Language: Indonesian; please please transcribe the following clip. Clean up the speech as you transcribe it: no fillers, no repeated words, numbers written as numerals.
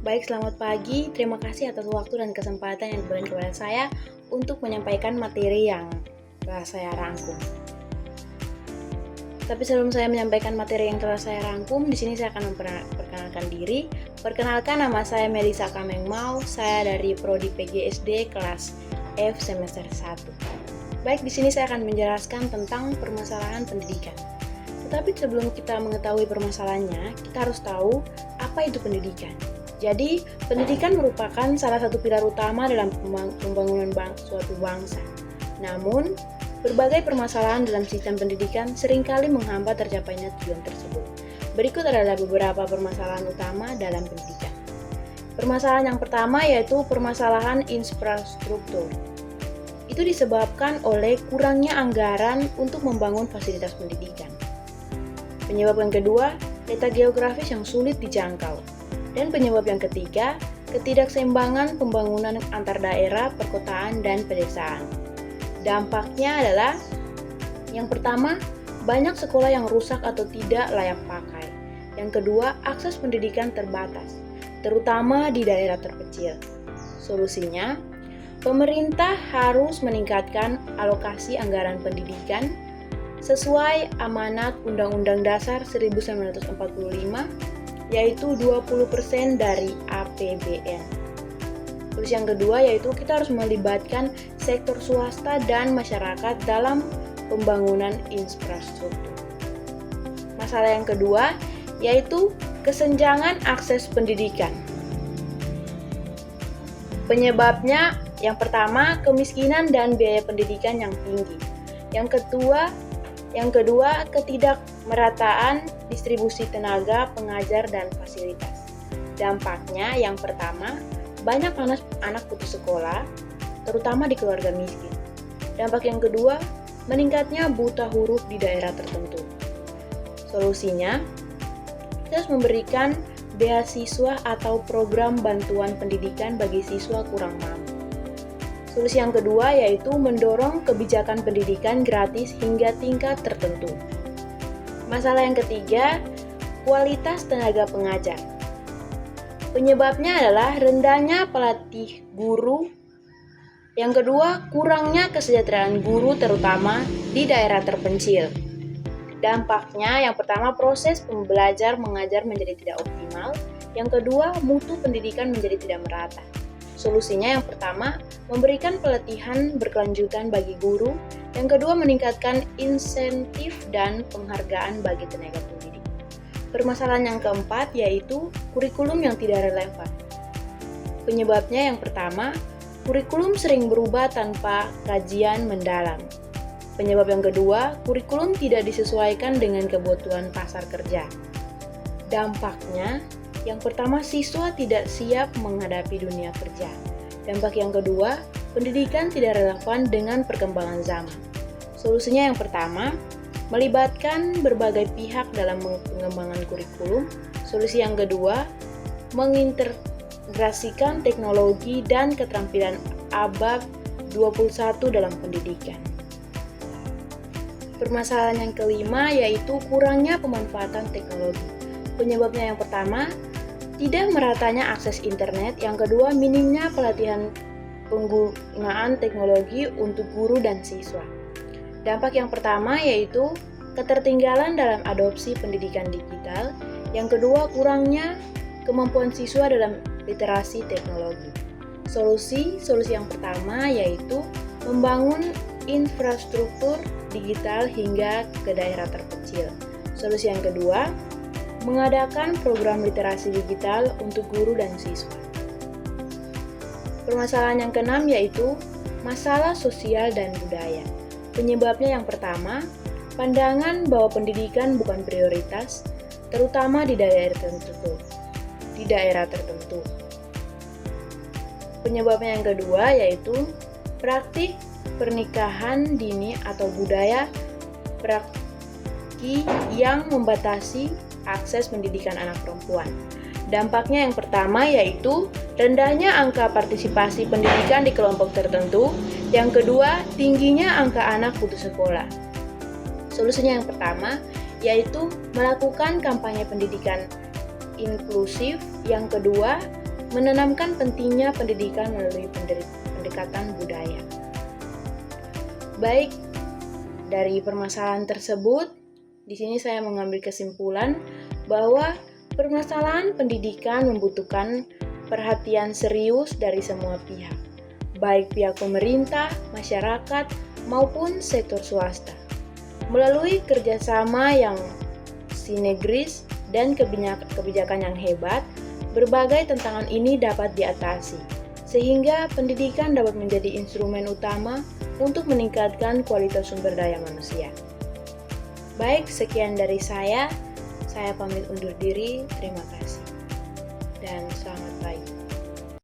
Baik, selamat pagi. Terima kasih atas waktu dan kesempatan yang diberikan kepada saya untuk menyampaikan materi yang telah saya rangkum. Tapi sebelum saya menyampaikan materi yang telah saya rangkum, di sini saya akan memperkenalkan diri. Perkenalkan, nama saya Melisa Kamengmau. Saya dari Prodi PGSD kelas F semester 1. Baik, di sini saya akan menjelaskan tentang permasalahan pendidikan. Tetapi sebelum kita mengetahui permasalahannya, kita harus tahu apa itu pendidikan. Jadi, pendidikan merupakan salah satu pilar utama dalam pembangunan suatu bangsa. Namun, berbagai permasalahan dalam sistem pendidikan seringkali menghambat tercapainya tujuan tersebut. Berikut adalah beberapa permasalahan utama dalam pendidikan. Permasalahan yang pertama yaitu permasalahan infrastruktur. Itu disebabkan oleh kurangnya anggaran untuk membangun fasilitas pendidikan. Penyebab yang kedua, letak geografis yang sulit dijangkau. Dan penyebab yang ketiga, ketidakseimbangan pembangunan antar daerah, perkotaan, dan pedesaan. Dampaknya adalah, yang pertama, banyak sekolah yang rusak atau tidak layak pakai. Yang kedua, akses pendidikan terbatas, terutama di daerah terpencil. Solusinya, pemerintah harus meningkatkan alokasi anggaran pendidikan sesuai amanat Undang-Undang Dasar 1945, yaitu 20% dari APBN. Terus yang kedua yaitu kita harus melibatkan sektor swasta dan masyarakat dalam pembangunan infrastruktur. Masalah yang kedua yaitu kesenjangan akses pendidikan. Penyebabnya yang pertama, kemiskinan dan biaya pendidikan yang tinggi. Yang kedua, ketidakmerataan distribusi tenaga, pengajar, dan fasilitas. Dampaknya yang pertama, banyak anak putus sekolah, terutama di keluarga miskin. Dampak yang kedua, meningkatnya buta huruf di daerah tertentu. Solusinya, kita harus memberikan beasiswa atau program bantuan pendidikan bagi siswa kurang mampu. Solusi yang kedua yaitu mendorong kebijakan pendidikan gratis hingga tingkat tertentu. Masalah yang ketiga, kualitas tenaga pengajar. Penyebabnya adalah rendahnya pelatih guru. Yang kedua, kurangnya kesejahteraan guru terutama di daerah terpencil. Dampaknya yang pertama, proses pembelajar mengajar menjadi tidak optimal. Yang kedua, mutu pendidikan menjadi tidak merata. Solusinya yang pertama, memberikan pelatihan berkelanjutan bagi guru. Yang kedua, meningkatkan insentif dan penghargaan bagi tenaga pendidik. Permasalahan yang keempat yaitu kurikulum yang tidak relevan. Penyebabnya yang pertama, kurikulum sering berubah tanpa kajian mendalam. Penyebab yang kedua, kurikulum tidak disesuaikan dengan kebutuhan pasar kerja. Dampaknya, yang pertama, siswa tidak siap menghadapi dunia kerja. Dampak yang kedua, pendidikan tidak relevan dengan perkembangan zaman. Solusinya yang pertama, melibatkan berbagai pihak dalam pengembangan kurikulum. Solusi yang kedua, mengintegrasikan teknologi dan keterampilan abad 21 dalam pendidikan. Permasalahan yang kelima yaitu kurangnya pemanfaatan teknologi. Penyebabnya yang pertama, tidak meratanya akses internet. Yang kedua, minimnya pelatihan penggunaan teknologi untuk guru dan siswa. Dampak yang pertama yaitu ketertinggalan dalam adopsi pendidikan digital. Yang kedua, kurangnya kemampuan siswa dalam literasi teknologi. Solusi yang pertama yaitu membangun infrastruktur digital hingga ke daerah terpencil. Solusi yang kedua, mengadakan program literasi digital untuk guru dan siswa. Permasalahan yang keenam yaitu masalah sosial dan budaya. Penyebabnya yang pertama, pandangan bahwa pendidikan bukan prioritas, terutama di daerah tertentu. Penyebabnya yang kedua yaitu praktik pernikahan dini atau budaya praktik yang membatasi akses pendidikan anak perempuan. Dampaknya yang pertama yaitu rendahnya angka partisipasi pendidikan di kelompok tertentu. Yang kedua, tingginya angka anak putus sekolah. Solusinya yang pertama yaitu melakukan kampanye pendidikan inklusif. Yang kedua, menanamkan pentingnya pendidikan melalui pendekatan budaya. Baik, dari permasalahan tersebut, di sini saya mengambil kesimpulan bahwa permasalahan pendidikan membutuhkan perhatian serius dari semua pihak, baik pihak pemerintah, masyarakat, maupun sektor swasta. Melalui kerjasama yang sinergis dan kebijakan yang hebat, berbagai tantangan ini dapat diatasi, sehingga pendidikan dapat menjadi instrumen utama untuk meningkatkan kualitas sumber daya manusia. Baik, sekian dari saya pamit undur diri, terima kasih.